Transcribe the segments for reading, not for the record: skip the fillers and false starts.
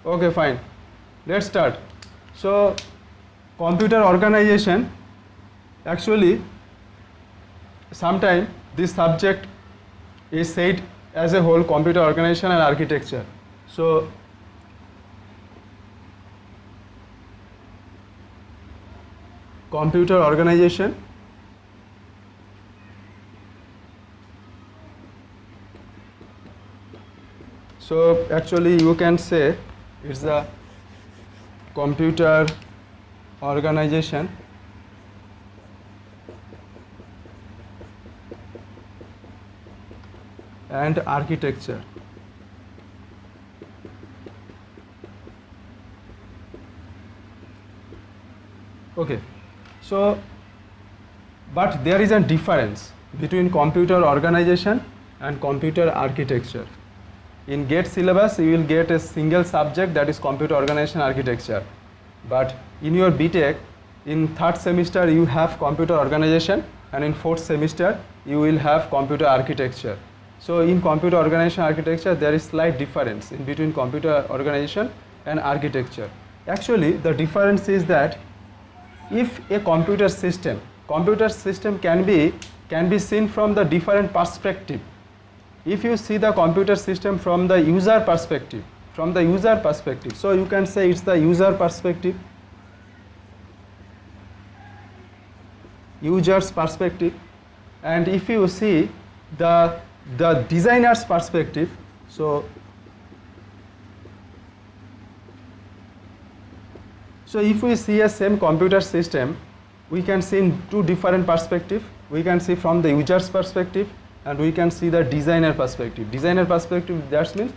Okay, fine. Let's start. So, computer organization, actually, sometimes this subject is said as a whole, computer organization and architecture. So, computer organization, so actually you can say it's the computer organization and architecture. Okay, so but there is a difference between computer organization and computer architecture. In GATE syllabus you will get a single subject, that is computer organization architecture, but in your BTech in third semester you have computer organization and in fourth semester you will have computer architecture. So in computer organization architecture there is slight difference in between computer organization and architecture. Actually the difference is that if a computer system can be seen from the different perspective. If you see the computer system from the user perspective, so you can say it's the user's perspective, and if you see the designer's perspective, so if we see a same computer system, we can see in two different perspectives. We can see from the user's perspective and we can see the designer perspective. Designer perspective, that means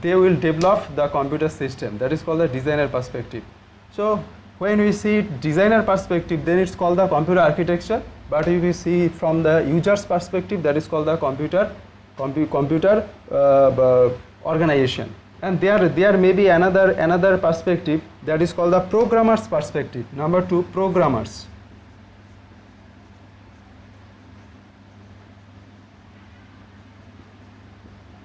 they will develop the computer system, that is called the designer perspective. So when we see designer perspective, then it's called the computer architecture, but if we see from the user's perspective, that is called the computer organization. And there may be another perspective, that is called the programmer's perspective. Number 2, programmers.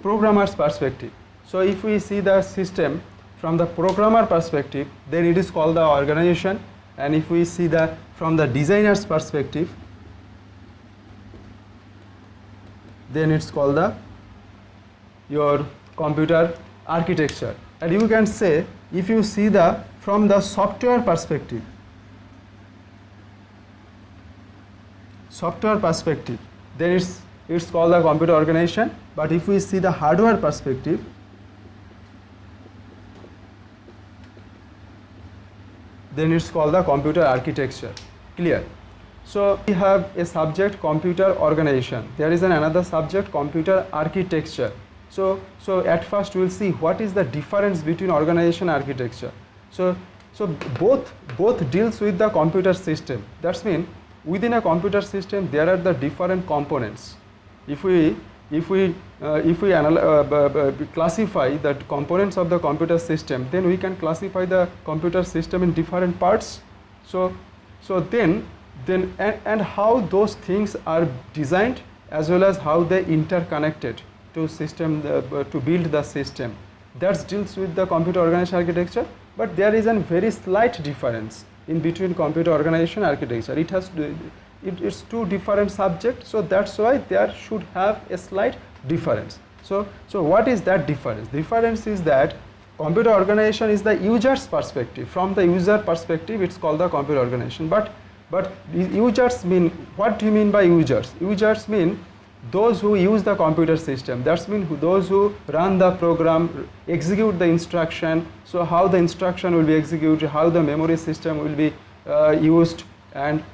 Programmer's perspective. So if we see the system from the programmer perspective, then it is called the organization, and if we see from the designer's perspective, then it's called your computer architecture. And you can say, if you see from the software perspective, then it's called the computer organization. But if we see the hardware perspective, then it's called the computer architecture. Clear? So we have a subject, computer organization. There is another subject, computer architecture. So at first we will see what is the difference between organization and architecture. So both deals with the computer system. That means within a computer system there are the different components. If we classify the components of the computer system, then we can classify the computer system in different parts. So then how those things are designed, as well as how they interconnected to build the system. That deals with the computer organization architecture, but there is a very slight difference in between computer organization and architecture. It's two different subjects, so that's why there should have a slight difference. So what is that difference? Difference is that computer organization is the user's perspective. From the user perspective, it's called the computer organization. But users mean, what do you mean by users? Users mean those who use the computer system. That means those who run the program, execute the instruction. So how the instruction will be executed, how the memory system will be used, and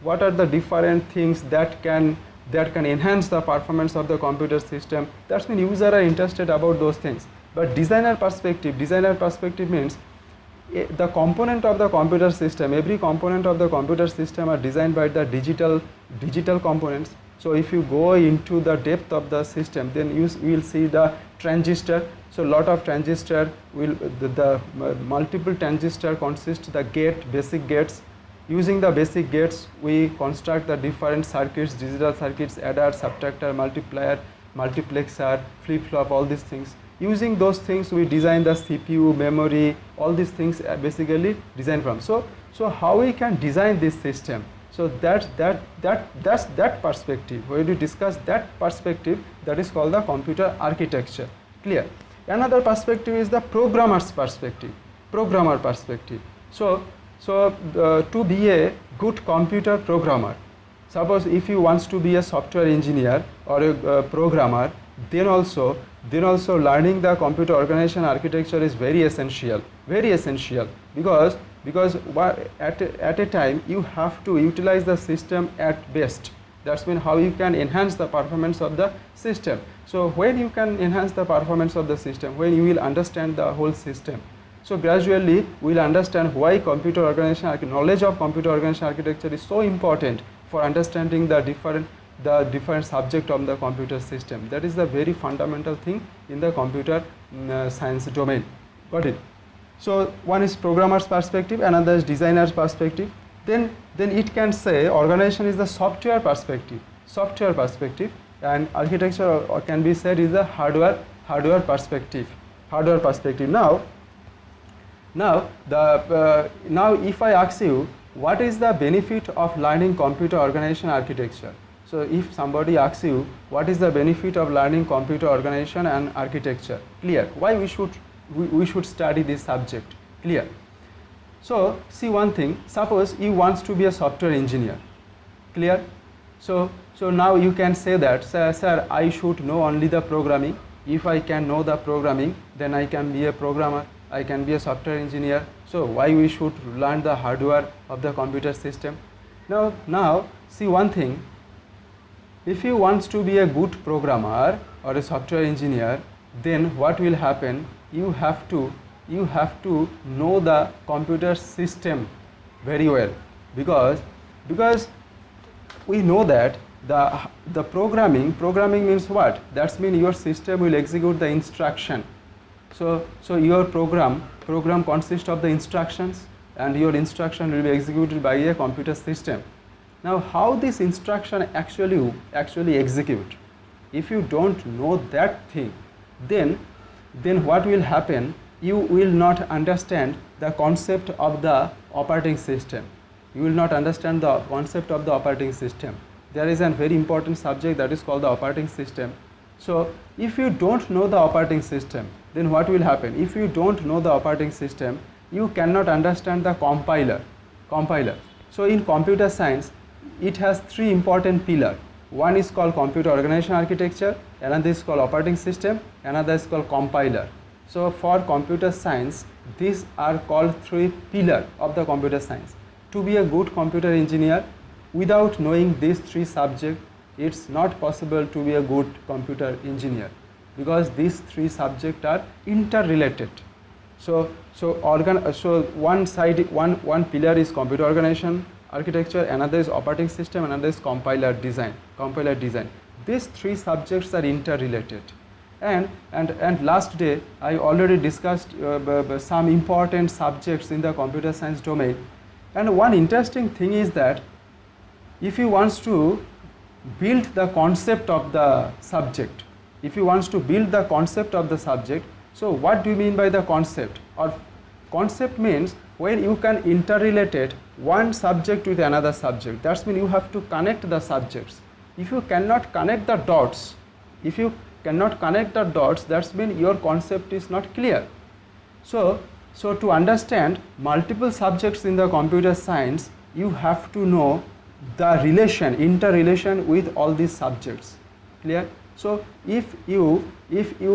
what are the different things that can enhance the performance of the computer system. That means users are interested about those things. But designer perspective means the component of the computer system, every component of the computer system are designed by the digital components. So if you go into the depth of the system, then you will see the transistor. So lot of transistor the multiple transistor consist the basic gates. Using the basic gates, we construct the different circuits, digital circuits, adder, subtractor, multiplier, multiplexer, flip-flop, all these things. using those things we design the CPU, memory, all these things basically design from. So how we can design this system? So that's that perspective. When we discuss that perspective, that is called the computer architecture. Clear? Another perspective is the programmer's perspective. Programmer perspective. So to be a good computer programmer, suppose if you want to be a software engineer or a programmer, then also learning the computer organization architecture is very essential, because at a time you have to utilize the system at best. That's mean how you can enhance the performance of the system. So when you can enhance the performance of the system, when you will understand the whole system, so gradually we will understand why computer organization knowledge of computer organization architecture is so important for understanding the different subject of the computer system. That is the very fundamental thing in the computer science domain. Got it? So one is programmer's perspective, another is designer's perspective. Then it can say organization is the software perspective, and architecture can be said is the hardware perspective. Now if I ask you what is the benefit of learning computer organization architecture? So if somebody asks you what is the benefit of learning computer organization and architecture, clear? Why we should study this subject? Clear? So see one thing, suppose you want to be a software engineer. Clear? So now you can say that, sir, I should know only the programming. If I can know the programming, then I can be a programmer, I can be a software engineer. So why we should learn the hardware of the computer system? Now see one thing, if you want to be a good programmer or a software engineer, then what will happen? You have to know the computer system very well, because we know that the programming means what? That means your system will execute the instruction. So your program consists of the instructions, and your instruction will be executed by a computer system. Now how this instruction actually execute? If you don't know that thing, then what will happen? You will not understand the concept of the operating system. You will not understand the concept of the operating system. There is a very important subject that is called the operating system. So if you don't know the operating system, then what will happen? If you don't know the operating system, you cannot understand the compiler. So in computer science, it has three important pillars. One is called computer organization architecture, another is called operating system, another is called compiler. So for computer science, these are called three pillars of the computer science. To be a good computer engineer, without knowing these three subjects, it's not possible to be a good computer engineer, because these three subjects are interrelated. So one pillar is computer organization architecture, another is operating system, another is compiler design. These three subjects are interrelated. And last day I already discussed some important subjects in the computer science domain. And one interesting thing is that if you want to build the concept of the subject, so what do you mean by the concept? Or concept means when you can interrelate one subject with another subject. That means you have to connect the subjects. If you cannot connect the dots, that means your concept is not clear. So to understand multiple subjects in the computer science, you have to know the interrelation with all these subjects. Clear? So if you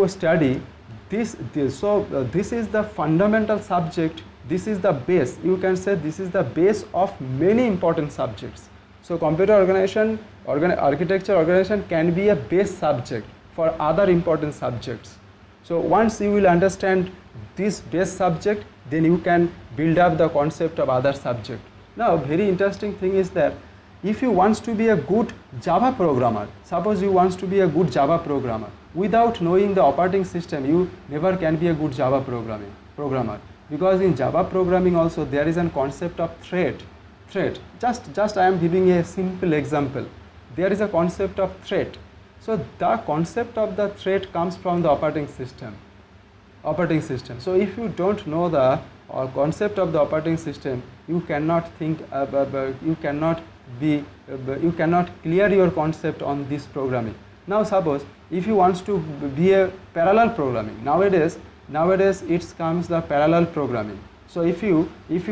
study this is the fundamental subject. This is the base. You can say this is the base of many important subjects. So computer organization, architecture organization can be a base subject for other important subjects. So once you will understand this base subject, then you can build up the concept of other subject. Now very interesting thing is that if you want to be a good Java programmer, suppose you want to be a good Java programmer, without knowing the operating system, you never can be a good Java programmer. Because in Java programming also there is a concept of thread. Just I am giving a simple example. There is a concept of thread. So the concept of the thread comes from the operating system. operating system. So if you don't know the concept of the operating system, you cannot think you cannot clear your concept on this programming. Now suppose if you want to be a parallel programming, nowadays it comes the parallel programming. So if you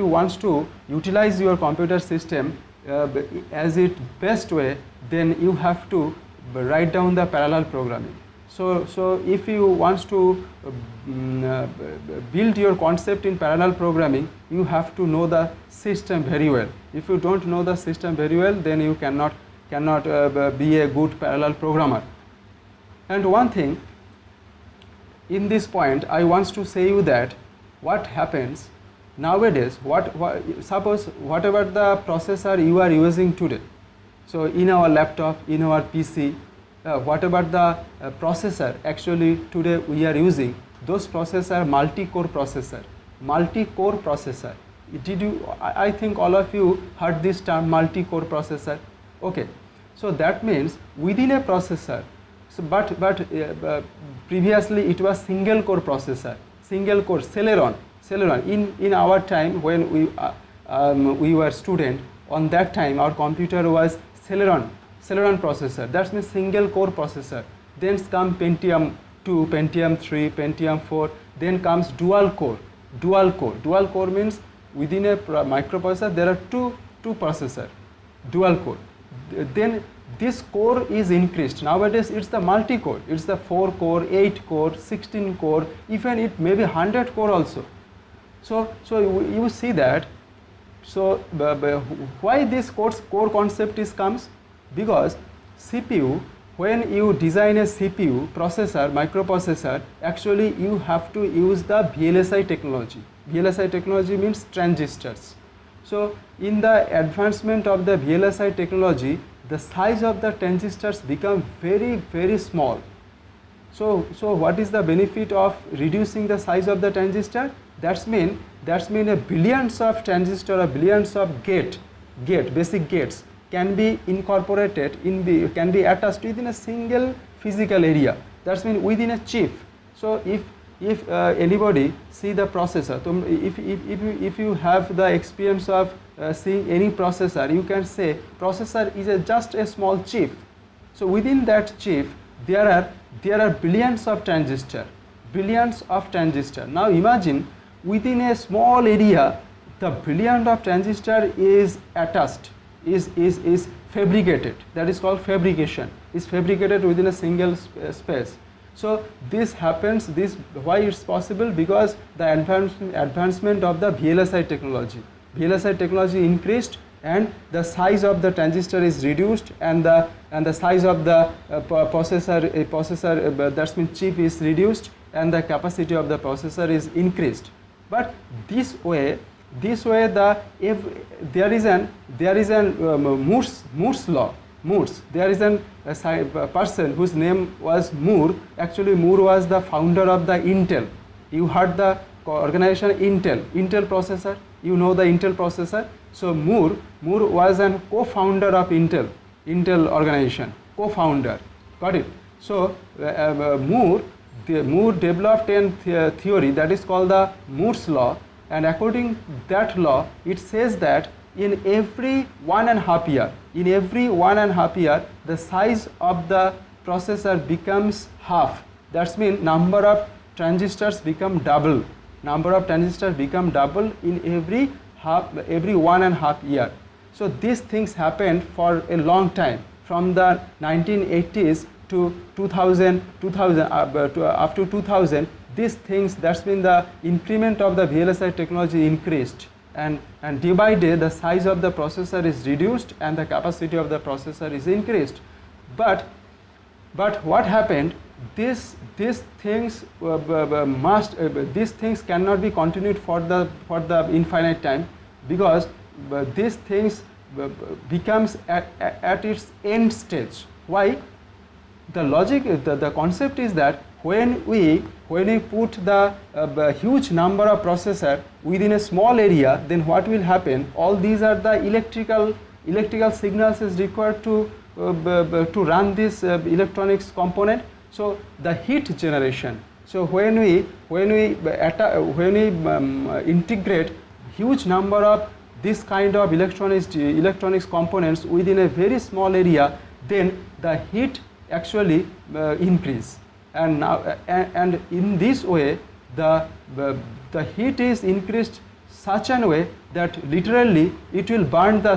want to utilize your computer system as its best way, then you have to write down the parallel programming. So if you want to build your concept in parallel programming, you have to know the system very well. If you don't know the system very well, then you cannot be a good parallel programmer. And one thing in this point, I want to say you that what happens nowadays, suppose whatever the processor you are using today, so in our laptop, in our PC, whatever the processor actually today we are using, those processor multi-core processor. I think all of you heard this term multi-core processor. Okay, so that means within a processor, so but previously it was single core processor, single core Celeron. In our time when we were student, on that time our computer was Celeron processor. That means single core processor. Then comes Pentium 2, Pentium 3, Pentium 4. Then comes dual core. Dual core means within a microprocessor there are two processor. Dual core. Then this core is increased. Nowadays it's the multi-core. It's the 4 core, 8 core, 16 core. Even it may be 100 core also. So you see that. So why this core concept comes? Because CPU, when you design a CPU processor, microprocessor, actually you have to use the VLSI technology. VLSI technology means transistors. So in the advancement of the VLSI technology, the size of the transistors become very, very small. So what is the benefit of reducing the size of the transistor? That's mean a billions of transistor or billions of basic gates can be incorporated can be attached within a single physical area. That's mean within a chip. So if anybody see the processor, so if you have the experience of seeing any processor, you can say processor is just a small chip. So within that chip there are billions of transistor. Now imagine within a small area the billion of transistor is attached, is fabricated. That is called fabrication. Is fabricated within a single space. So this happens. Why it's possible? Because the advancement of the VLSI technology. VLSI technology increased, and the size of the transistor is reduced, and the size of the processor that means chip is reduced, and the capacity of the processor is increased. But this way there is an Moore's law. There is a person whose name was Moore. Actually Moore was the founder of the Intel. You heard the organization Intel processor. You know the Intel processor. So Moore was a co-founder of Intel organization, co-founder. Got it? So Moore developed a theory that is called the Moore's law, and according to that law, it says that in every 1.5 year, the size of the processor becomes half. That means number of transistors become double. In every 1.5 year. So these things happened for a long time, from the 1980s to 2000 up to 2000. These things, that's when the increment of the VLSI technology increased, and day by day the size of the processor is reduced and the capacity of the processor is increased. But what happened? These things cannot be continued for the infinite time, because these things becomes at its end stage. Why? The logic, the concept is that when we put the huge number of processor within a small area, then what will happen? All these are the electrical signals is required to run this electronics component. So the heat generation. So when we integrate huge number of this kind of electronics components within a very small area, then the heat actually increase, and now and in this way the heat is increased such an way that literally it will burn the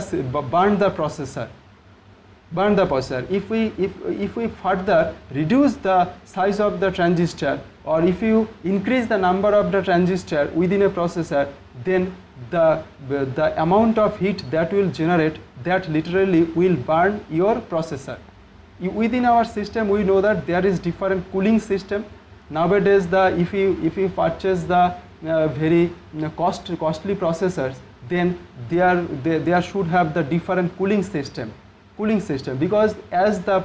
processor. If we further reduce the size of the transistor, or if you increase the number of the transistor within a processor, then the amount of heat that will generate, that literally will burn your processor. Within our system, we know that there is different cooling system. Nowadays, if you purchase the very costly processors, then there should have the different cooling system, because as the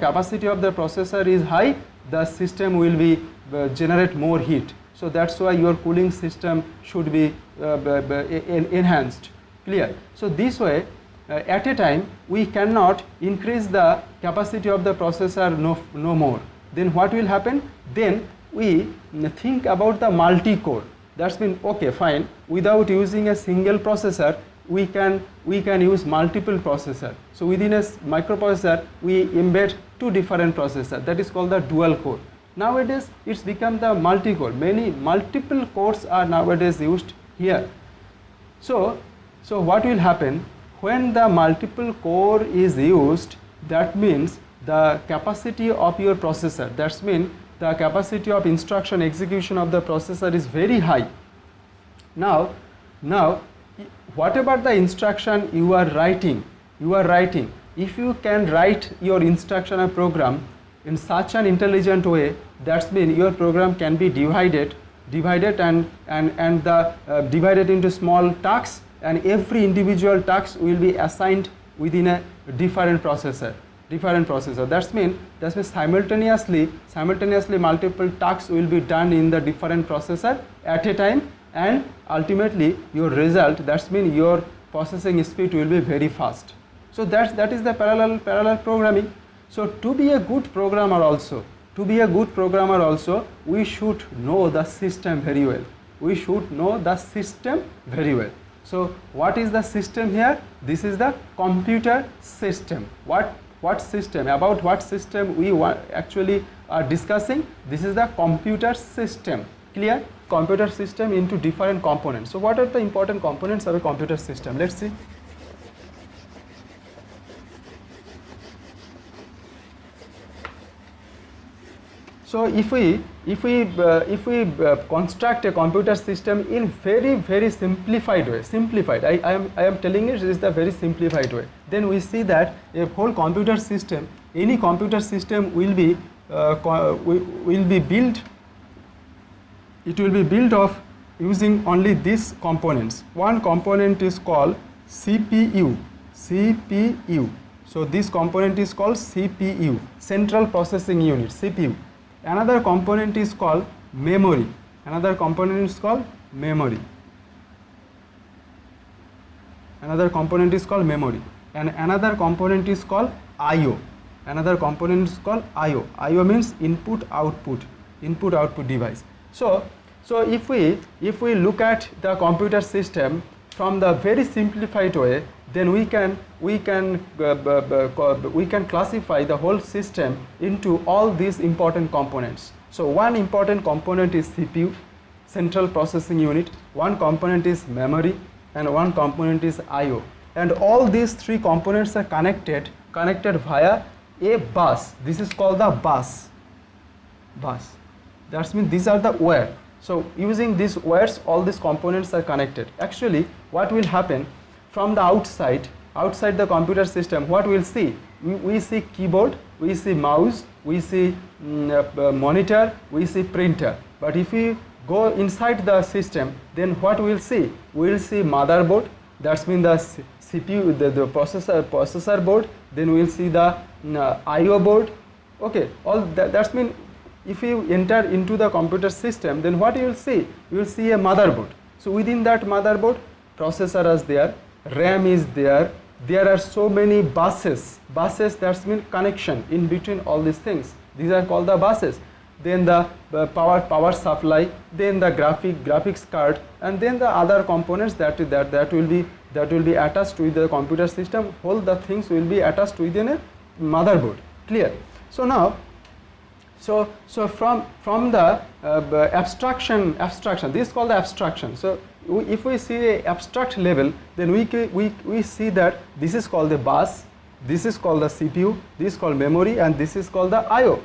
capacity of the processor is high, the system will be generate more heat. So that's why your cooling system should be enhanced. Clear? So this way, at a time we cannot increase the capacity of the processor no more. Then what will happen? Then we think about the multi-core. That's mean, okay, fine, without using a single processor, we can use multiple processor. So within a microprocessor, we embed two different processors. That is called the dual core. Nowadays, it's become the multi-core. Multiple cores are nowadays used here. So what will happen when the multiple core is used? That means the capacity of your processor, that means the capacity of instruction execution of the processor is very high. Now whatever the instruction you are writing, if you can write your instruction or program in such an intelligent way, that means your program can be divided into small tasks, and every individual task will be assigned within a different processor. That means simultaneously multiple tasks will be done in the different processor at a time, and ultimately your result, that means your processing speed will be very fast. So that is the parallel programming. So to be a good programmer also, we should know the system very well. So what is the system here? This is the computer system. What system? About what system we actually are discussing? This is the computer system. Clear? Computer system into different components. So what are the important components of a computer system? Let's see. So if we construct a computer system in very simplified way, I am telling you this is the very simplified way, then we see that a whole computer system, any computer system will be built. It will be built of using only these components. One component is called CPU. So this component is called CPU, Central Processing Unit, CPU. Another component is called memory. And another component is called I/O. I/O means input output device. So if we look at the computer system from the very simplified way, then we can classify the whole system into all these important components. So one important component is CPU, Central Processing Unit, one component is memory, and one component is I/O. And all these three components are connected via a bus. This is called the bus. That means these are the wire. So using these wires, all these components are connected. Actually, what will happen from the outside the computer system, what we'll see? We see keyboard, we see mouse, we see monitor, we see printer. But if we go inside the system, then what we'll see? We'll see motherboard, that means the CPU, the processor board. Then we'll see the I/O board. Okay, all that means if you enter into the computer system, then what you will see? You will see a motherboard. So within that motherboard, processor is there, RAM is there. There are so many buses. That means connection in between all these things. These are called the buses. then the power supply, then the graphics card, and then the other components that will be attached with the computer system. All the things will be attached within a motherboard. Clear? So now, so from the abstraction, this is called the abstraction. So if we see a abstract level, then we see that this is called the bus, this is called the CPU, this is called memory, and this is called the I/O.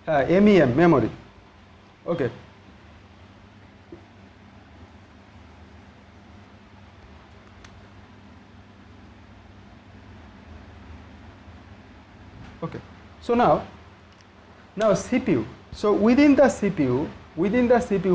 MEM, memory. Okay. Okay. So now CPU. So within the CPU,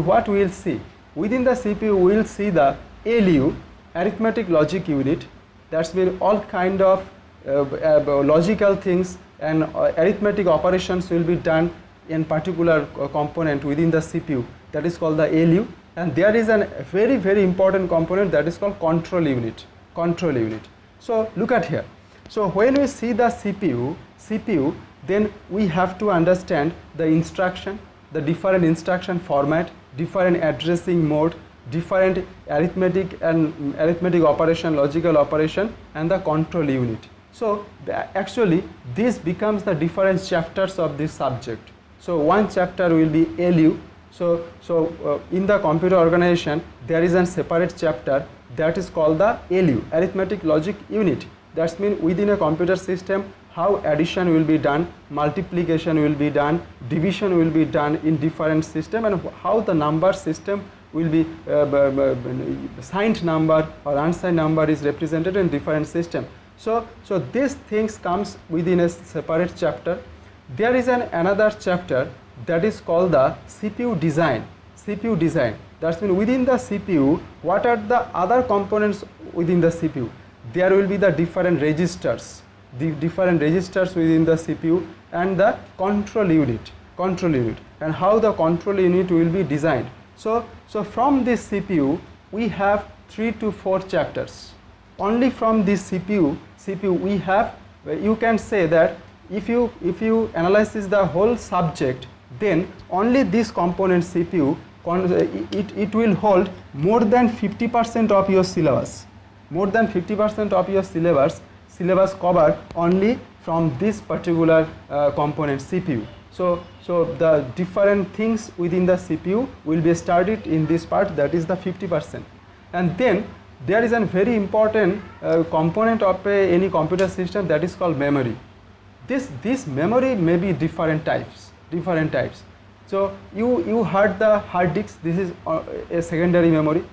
what we will see? Within the CPU, we will see the ALU, arithmetic logic unit. That's mean all kind of logical things and arithmetic operations will be done in particular component within the CPU. That is called the ALU. And there is a very, very important component that is called control unit. Control unit. So look at here. So when we see the CPU, then we have to understand the instruction, the different instruction format, different addressing mode, different arithmetic operation, logical operation, and the control unit. So actually this becomes the different chapters of this subject. So one chapter will be ALU. So in the computer organization there is a separate chapter that is called the ALU, arithmetic logic unit. That means within a computer system, how addition will be done, multiplication will be done, division will be done in different system, and how the number system will be signed number or unsigned number is represented in different system. So these things comes within a separate chapter. There is another chapter that is called the CPU design. CPU design. That means within the CPU, what are the other components within the CPU? There will be the different registers. The different registers within the CPU and the control unit, and how the control unit will be designed. So from this CPU we have 3 to 4 chapters. Only from this CPU we have, you can say that if you analyze the whole subject, then only this component CPU it will hold more than 50% of your syllabus. More than 50% of your syllabus covered only from this particular component CPU. So the different things within the CPU will be studied in this part, that is the 50%. And then there is a very important component of any computer system that is called memory. This memory may be different types. So you heard the hard disk. This is a secondary memory.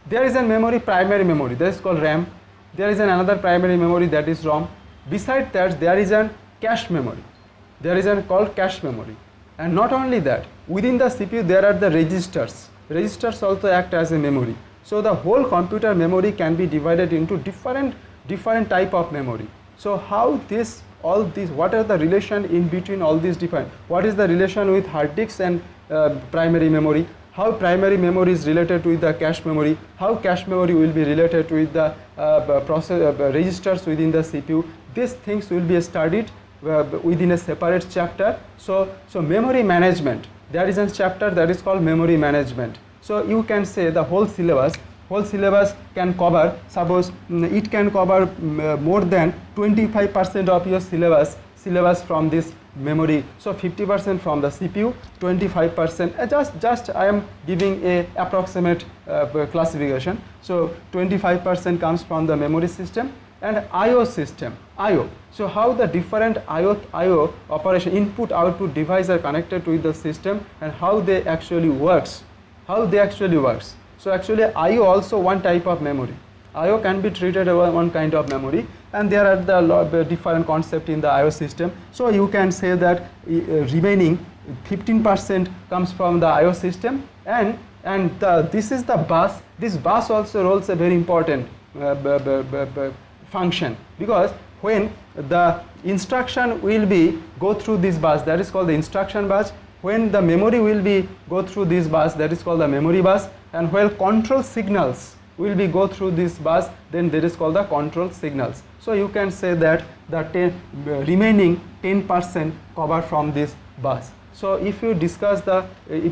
There is a memory, primary memory, that is called RAM. There is another primary memory, that is ROM. Besides that, there is a cache memory. There is called cache memory. And not only that, within the CPU there are the registers. Registers also act as a memory. So the whole computer memory can be divided into different type of memory. So how what are the relation in between all these different? What is the relation with hard disks and primary memory? How primary memory is related with the cache memory, how cache memory will be related with the registers within the CPU. These things will be studied within a separate chapter. So memory management, there is a chapter that is called memory management. So you can say the whole syllabus can cover, suppose it can cover more than 25% of your syllabus from this memory. So 50% from the CPU, 25%, just I am giving a approximate classification. So 25% comes from the memory system and I/O system. I/O. So how the different I/O operation, input output device are connected with the system and how they actually works. So actually I/O also one type of memory. I/O can be treated as one kind of memory, and there are the different concepts in the I/O system. So you can say that remaining 15% comes from the I/O system, and this is the bus. This bus also holds a very important function, because when the instruction will be go through this bus, that is called the instruction bus. When the memory will be go through this bus, that is called the memory bus. And while control signals will be go through this bus, then there is called the control signals. So you can say that the remaining 10% cover from this bus. So if you discuss the if you